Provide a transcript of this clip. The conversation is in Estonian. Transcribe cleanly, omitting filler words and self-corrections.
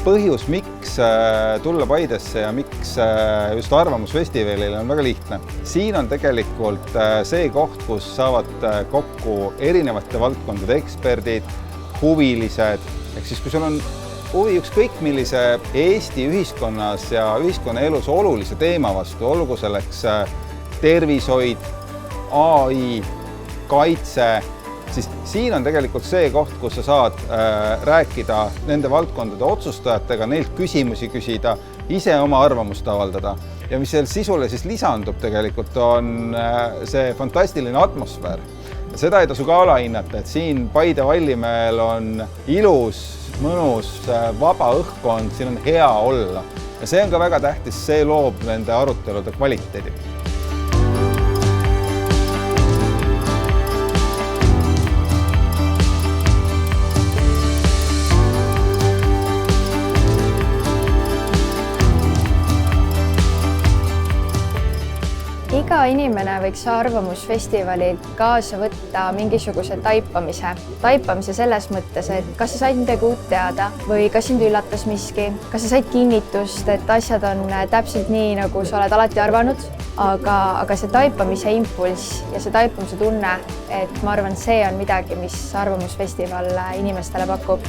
põhjus, miks tulla Paidesse ja miks just Arvamusfestivalile on väga lihtne. Siin on tegelikult see koht, kus saavad kokku erinevate valdkondade eksperdid, huvilised. Ehk siis, kui sul on huvi ükskõik millise Eesti ühiskonnas ja ühiskonnaelus olulise teema vastu, olgu selleks tervishoid, AI, kaitse, siis siin on tegelikult see koht, kus sa saad rääkida nende valdkondade otsustajatega, neilt küsimusi küsida, ise oma arvamust avaldada. Ja mis seal sisule siis lisandub tegelikult on see fantastiline atmosfäär. Seda ei tasu ka alahinnata, et siin Paide Vallimäel on ilus, mõnus, vaba õhkkond, siin on hea olla. Ja see on ka väga tähtis, see loob nende arutelude kvaliteedi. Iga inimene võiks Arvamusfestivalilt kaasa võtta mingisuguse taipamise selles mõttes, et kas sa said midagi uut teada või kas sind üllatas miski, kas sa said kinnitust, et asjad on täpselt nii, nagu sa oled alati arvanud, aga see taipamise impulss ja see taipamise tunne, et ma arvan, see on midagi, mis Arvamusfestival inimestele pakub.